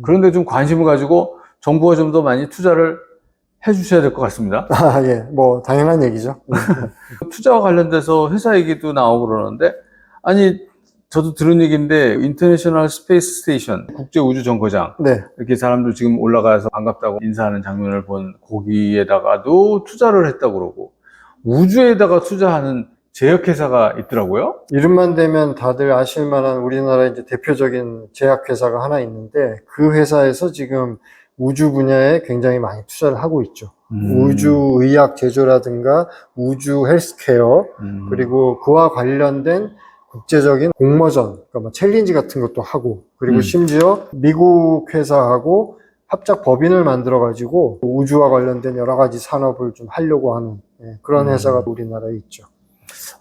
그런데 좀 관심을 가지고 정부가 좀 더 많이 투자를 해 주셔야 될 것 같습니다. 아, 예. 뭐, 당연한 얘기죠. 투자와 관련돼서 회사 얘기도 나오고 그러는데, 아니, 저도 들은 얘기인데, 인터내셔널 스페이스 스테이션, 국제우주정거장, 네. 이렇게 사람들 지금 올라가서 반갑다고 인사하는 장면을 본 거기에다가도 투자를 했다고 그러고, 우주에다가 투자하는 제약회사가 있더라고요. 이름만 대면 다들 아실 만한 우리나라 이제 대표적인 제약회사가 하나 있는데, 그 회사에서 지금 우주 분야에 굉장히 많이 투자를 하고 있죠. 우주 의학 제조라든가 우주 헬스케어, 그리고 그와 관련된 국제적인 공모전, 그러니까 뭐 챌린지 같은 것도 하고, 그리고 심지어 미국 회사하고 합작 법인을 만들어가지고 우주와 관련된 여러 가지 산업을 좀 하려고 하는 그런 회사가 우리나라에 있죠.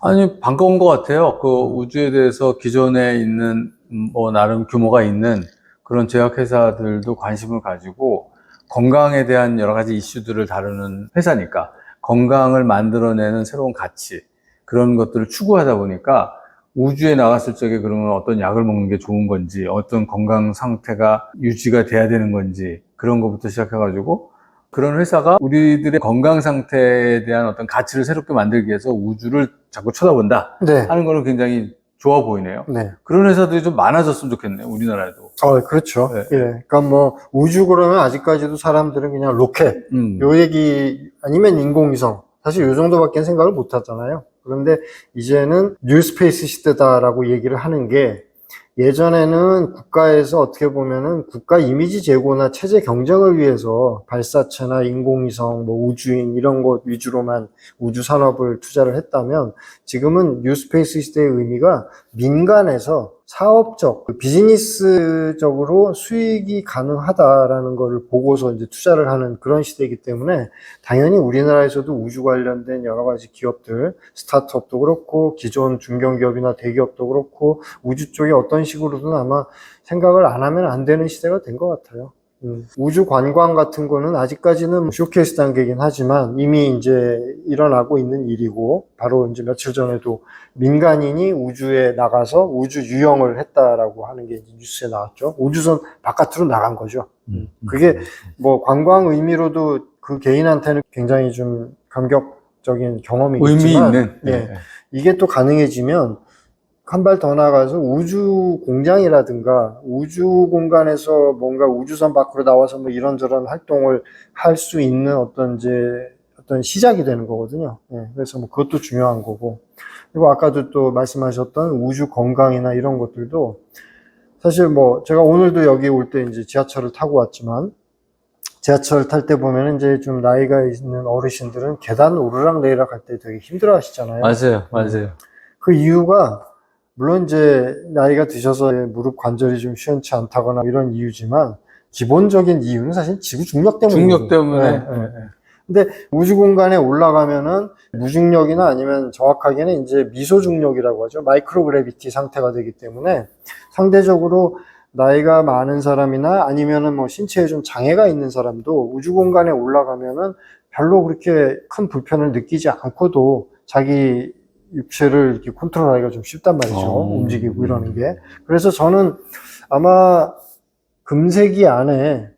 아니, 반가운 것 같아요. 그 우주에 대해서 기존에 있는, 뭐, 나름 규모가 있는 그런 제약회사들도 관심을 가지고 건강에 대한 여러 가지 이슈들을 다루는 회사니까 건강을 만들어내는 새로운 가치, 그런 것들을 추구하다 보니까 우주에 나갔을 적에 그러면 어떤 약을 먹는 게 좋은 건지, 어떤 건강 상태가 유지가 돼야 되는 건지, 그런 것부터 시작해가지고 그런 회사가 우리들의 건강 상태에 대한 어떤 가치를 새롭게 만들기 위해서 우주를 자꾸 쳐다본다 네. 하는 거는 굉장히 좋아 보이네요. 네. 그런 회사들이 좀 많아졌으면 좋겠네요, 우리나라에도. 그렇죠. 네. 예. 그러니까 뭐 우주 그러면 아직까지도 사람들은 그냥 로켓, 요 얘기 아니면 인공위성. 사실 요 정도밖에 생각을 못 하잖아요. 그런데 이제는 뉴스페이스 시대다라고 얘기를 하는 게, 예전에는 국가에서 어떻게 보면은 국가 이미지 제고나 체제 경쟁을 위해서 발사체나 인공위성, 뭐 우주인 이런 것 위주로만 우주 산업을 투자를 했다면, 지금은 뉴스페이스 시대의 의미가 민간에서 사업적, 비즈니스적으로 수익이 가능하다라는 것을 보고서 이제 투자를 하는 그런 시대이기 때문에, 당연히 우리나라에서도 우주 관련된 여러 가지 기업들, 스타트업도 그렇고 기존 중견기업이나 대기업도 그렇고 우주 쪽에 어떤 식으로든 아마 생각을 안 하면 안 되는 시대가 된 것 같아요. 우주 관광 같은 거는 아직까지는 쇼케이스 단계이긴 하지만 이미 이제 일어나고 있는 일이고, 바로 이제 며칠 전에도 민간인이 우주에 나가서 우주 유영을 했다라고 하는 게 이제 뉴스에 나왔죠. 우주선 바깥으로 나간 거죠. 그게 뭐 관광 의미로도 그 개인한테는 굉장히 좀 감격적인 경험이겠지만, 의미 있는. 예, 이게 또 가능해지면 한 발 더 나가서 우주 공장이라든가 우주 공간에서 뭔가 우주선 밖으로 나와서 뭐 이런저런 활동을 할 수 있는 어떤 시작이 되는 거거든요. 예, 그래서 뭐 그것도 중요한 거고. 그리고 아까도 또 말씀하셨던 우주 건강이나 이런 것들도, 사실 뭐 제가 오늘도 여기 올 때 이제 지하철을 타고 왔지만, 지하철 탈 때 보면 이제 좀 나이가 있는 어르신들은 계단 오르락 내리락 할 때 되게 힘들어 하시잖아요. 맞아요. 그 이유가, 물론 이제 나이가 드셔서 무릎 관절이 좀 시원치 않다거나 이런 이유지만, 기본적인 이유는 사실 지구 중력 때문에. 중력 때문에. 네. 근데 우주 공간에 올라가면은 무중력이나 아니면 정확하게는 이제 미소중력이라고 하죠. 마이크로 그래비티 상태가 되기 때문에 상대적으로 나이가 많은 사람이나 아니면은 뭐 신체에 좀 장애가 있는 사람도 우주 공간에 올라가면은 별로 그렇게 큰 불편을 느끼지 않고도 자기 육체를 이렇게 컨트롤하기가 좀 쉽단 말이죠. 움직이고 이러는 게. 그래서 저는 아마 금세기 안에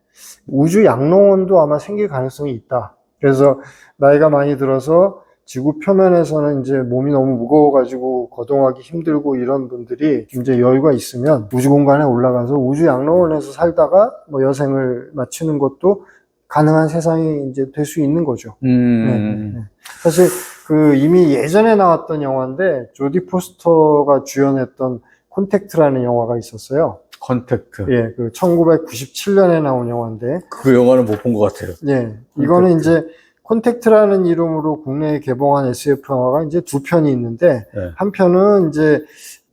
우주 양로원도 아마 생길 가능성이 있다. 그래서 나이가 많이 들어서 지구 표면에서는 이제 몸이 너무 무거워가지고 거동하기 힘들고 이런 분들이 이제 여유가 있으면 우주 공간에 올라가서 우주 양로원에서 살다가 뭐 여생을 마치는 것도 가능한 세상이 이제 될 수 있는 거죠. 사실 그 이미 예전에 나왔던 영화인데, 조디 포스터가 주연했던 콘택트라는 영화가 있었어요. 컨택트. 예, 그 1997년에 나온 영화인데, 그 영화는 못 본 것 같아요. 예, 이거는 이제 콘택트라는 이름으로 국내에 개봉한 SF 영화가 이제 두 편이 있는데, 한 편은 이제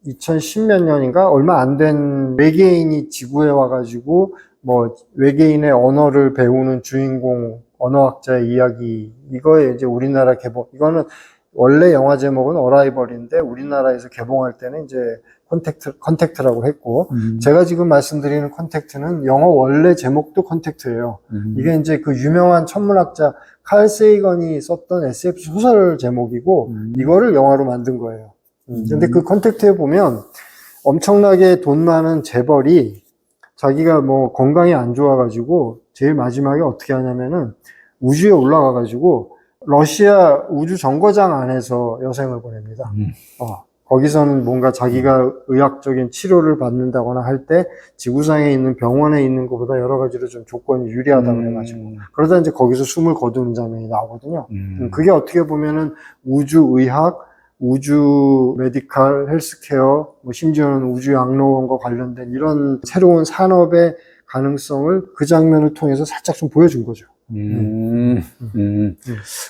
2010몇 년인가 얼마 안 된 외계인이 지구에 와가지고 뭐 외계인의 언어를 배우는 주인공 언어학자의 이야기, 이거에 이제 우리나라 개봉, 이거는 원래 영화 제목은 어라이벌인데 우리나라에서 개봉할 때는 이제 컨택트라고 했고, 제가 지금 말씀드리는 컨택트는 영어 원래 제목도 컨택트예요. 이게 이제 그 유명한 천문학자 칼 세이건이 썼던 SF 소설 제목이고, 이거를 영화로 만든 거예요. 근데 그 컨택트에 보면 엄청나게 돈 많은 재벌이 자기가 뭐 건강이 안 좋아가지고 제일 마지막에 어떻게 하냐면은 우주에 올라가가지고 러시아 우주 정거장 안에서 여생을 보냅니다. 거기서는 뭔가 자기가 의학적인 치료를 받는다거나 할 때 지구상에 있는 병원에 있는 것보다 여러 가지로 좀 조건이 유리하다고 그래가지고 그러다 이제 거기서 숨을 거두는 장면이 나오거든요. 그게 어떻게 보면은 우주의학, 우주 메디칼, 헬스케어, 뭐 심지어는 우주 양로원과 관련된 이런 새로운 산업의 가능성을 그 장면을 통해서 살짝 좀 보여준 거죠.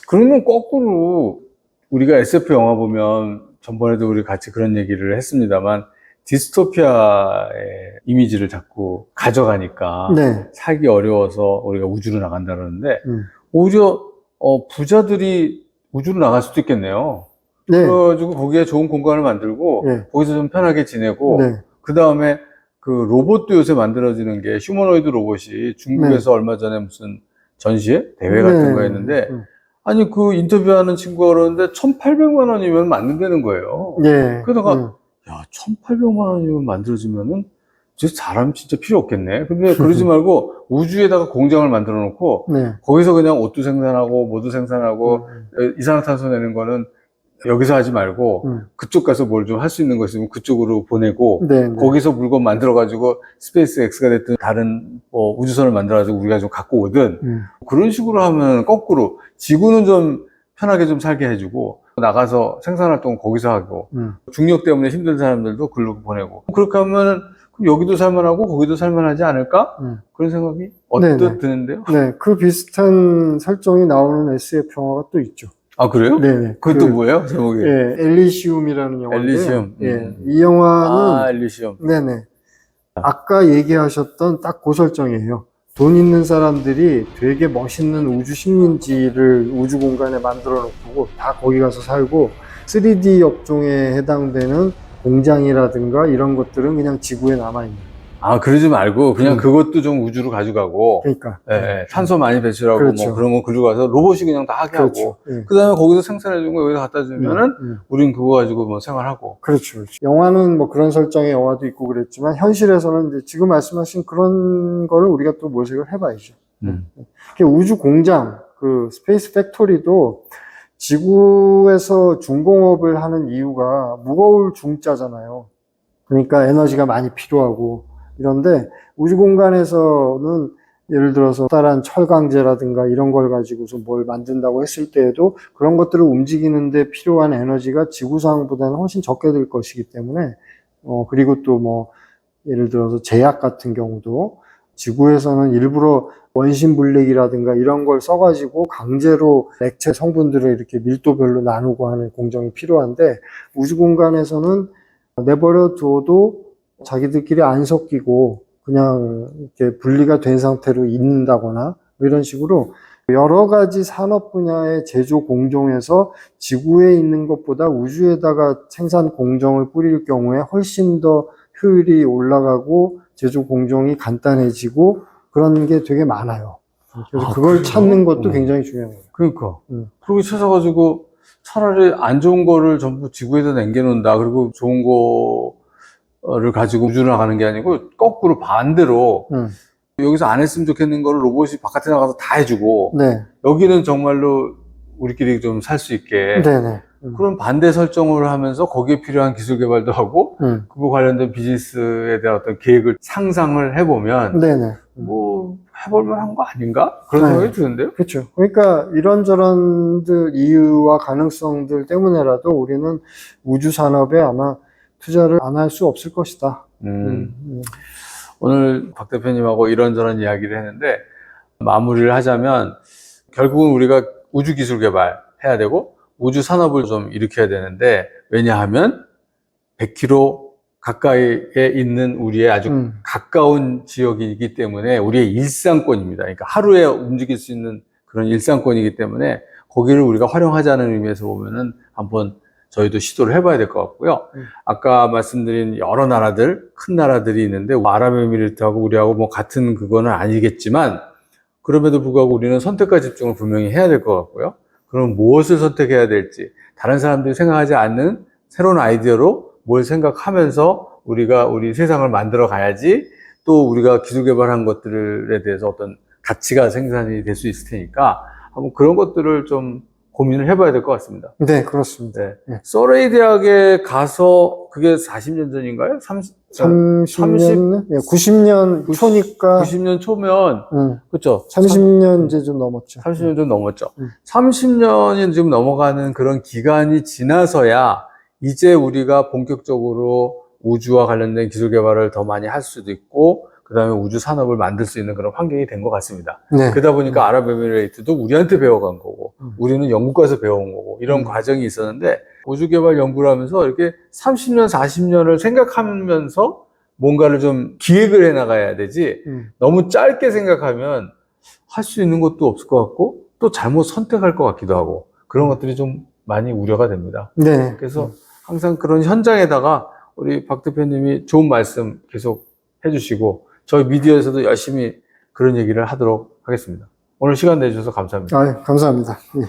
그러면 거꾸로 우리가 SF 영화 보면 전번에도 우리 같이 그런 얘기를 했습니다만 디스토피아의 이미지를 자꾸 가져가니까 네. 살기 어려워서 우리가 우주로 나간다 그러는데 오히려 부자들이 우주로 나갈 수도 있겠네요. 네. 그래가지고 거기에 좋은 공간을 만들고 네. 거기서 좀 편하게 지내고 네. 그 다음에 그 로봇도 요새 만들어지는 게 휴머노이드 로봇이 중국에서 얼마 전에 무슨 전시회? 대회 같은 거 했는데 아니 그 인터뷰하는 친구가 그러는데 1,800만 원이면 만든다는 거예요. 네. 그러다가 야 1,800만 원이면 만들어지면은 진짜 사람 진짜 필요 없겠네. 근데 그러지 말고 우주에다가 공장을 만들어 놓고 네. 거기서 그냥 옷도 생산하고 뭐도 생산하고 이산화탄소 내는 거는 여기서 하지 말고 그쪽 가서 뭘 좀 할 수 있는 거 있으면 그쪽으로 보내고 거기서 물건 만들어 가지고 스페이스 X가 됐든 다른 뭐 우주선을 만들어 가지고 우리가 좀 갖고 오든 그런 식으로 하면 거꾸로 지구는 좀 편하게 좀 살게 해주고 나가서 생산활동 거기서 하고 중력 때문에 힘든 사람들도 글로 보내고 그렇게 하면 그럼 여기도 살만하고 거기도 살만하지 않을까? 그런 생각이 언뜻 드는데요. 네, 그 비슷한 설정이 나오는 SF 영화가 또 있죠. 아, 그래요? 네네. 그것도 뭐예요? 제목이? 예, 엘리시움이라는 영화인데요. 엘리시움. 예, 이 영화는 엘리시움. 네네. 아까 얘기하셨던 딱 그 설정이에요. 돈 있는 사람들이 되게 멋있는 우주 식민지를 우주 공간에 만들어 놓고 다 거기 가서 살고 3D 업종에 해당되는 공장이라든가 이런 것들은 그냥 지구에 남아있는. 아, 그러지 말고 그냥 그것도 좀 우주로 가져가고 그러니까 탄소 많이 배출하고 그렇죠. 뭐 그런 거 그리고 가서 로봇이 그냥 다 하게 하고 그다음에 거기서 생산해 준 거 여기다 갖다 주면은 우린 그거 가지고 뭐 생활하고. 그렇죠. 영화는 뭐 그런 설정의 영화도 있고 그랬지만 현실에서는 이제 지금 말씀하신 그런 거를 우리가 또 모색을 해봐야죠. 우주 공장, 그 스페이스 팩토리도 지구에서 중공업을 하는 이유가 무거울 중자잖아요. 그러니까 에너지가 많이 필요하고 이런데 우주 공간에서는 예를 들어서 커다란 철강제라든가 이런 걸 가지고서 뭘 만든다고 했을 때에도 그런 것들을 움직이는데 필요한 에너지가 지구상보다는 훨씬 적게 들 것이기 때문에 그리고 또 뭐 예를 들어서 제약 같은 경우도 지구에서는 일부러 원심 분리기라든가 이런 걸 써가지고 강제로 액체 성분들을 이렇게 밀도별로 나누고 하는 공정이 필요한데 우주 공간에서는 내버려 둬도 자기들끼리 안 섞이고 그냥 이렇게 분리가 된 상태로 있는다거나 이런 식으로 여러 가지 산업 분야의 제조 공정에서 지구에 있는 것보다 우주에다가 생산 공정을 뿌릴 경우에 훨씬 더 효율이 올라가고 제조 공정이 간단해지고 그런 게 되게 많아요. 그래서 그걸 찾는 것도 굉장히 중요한 거예요. 그러니까. 그러고 찾아가지고 차라리 안 좋은 거를 전부 지구에다 남겨놓는다. 그리고 좋은 거를 가지고 우주로 나가는 게 아니고 거꾸로 반대로 여기서 안 했으면 좋겠는 거를 로봇이 바깥에 나가서 다 해주고 여기는 정말로 우리끼리 좀 살 수 있게 그런 반대 설정을 하면서 거기에 필요한 기술 개발도 하고 그거 관련된 비즈니스에 대한 어떤 계획을 상상을 해보면 뭐 해볼만 한 거 아닌가? 그런 생각이 드는데요. 그렇죠. 그러니까 이런저런 이유와 가능성들 때문에라도 우리는 우주 산업에 아마 투자를 안 할 수 없을 것이다. 오늘 박 대표님하고 이런저런 이야기를 했는데 마무리를 하자면 결국은 우리가 우주 기술 개발 해야 되고 우주 산업을 좀 일으켜야 되는데 왜냐하면 100km 가까이에 있는 우리의 아주 가까운 지역이기 때문에 우리의 일상권입니다. 그러니까 하루에 움직일 수 있는 그런 일상권이기 때문에 거기를 우리가 활용하자는 의미에서 보면은 한번 저희도 시도를 해봐야 될 것 같고요. 아까 말씀드린 여러 나라들, 큰 나라들이 있는데 아랍에미리트하고 우리하고 뭐 같은 그거는 아니겠지만 그럼에도 불구하고 우리는 선택과 집중을 분명히 해야 될 것 같고요. 그럼 무엇을 선택해야 될지 다른 사람들이 생각하지 않는 새로운 아이디어로 뭘 생각하면서 우리가 우리 세상을 만들어 가야지 또 우리가 기술 개발한 것들에 대해서 어떤 가치가 생산이 될 수 있을 테니까 한번 그런 것들을 좀 고민을 해봐야 될 것 같습니다. 네, 그렇습니다. 네. 네. 서레이 대학에 가서 그게 40년 전인가요? 30년? 네, 90년 초니까. 90년 초면, 그렇죠. 30년 이제 좀 넘었죠. 30년 좀 넘었죠. 30년이 지금 넘어가는 그런 기간이 지나서야 이제 우리가 본격적으로 우주와 관련된 기술 개발을 더 많이 할 수도 있고, 그 다음에 우주 산업을 만들 수 있는 그런 환경이 된 것 같습니다. 네. 그러다 보니까 아랍에미레이트도 우리한테 배워간 거고, 우리는 영국 가서 배워온 거고, 이런 과정이 있었는데, 우주 개발 연구를 하면서 이렇게 30년, 40년을 생각하면서 뭔가를 좀 기획을 해 나가야 되지, 너무 짧게 생각하면 할 수 있는 것도 없을 것 같고, 또 잘못 선택할 것 같기도 하고, 그런 것들이 좀 많이 우려가 됩니다. 네. 그래서 항상 그런 현장에다가 우리 박 대표님이 좋은 말씀 계속 해주시고, 저희 미디어에서도 열심히 그런 얘기를 하도록 하겠습니다. 오늘 시간 내주셔서 감사합니다. 감사합니다. 예.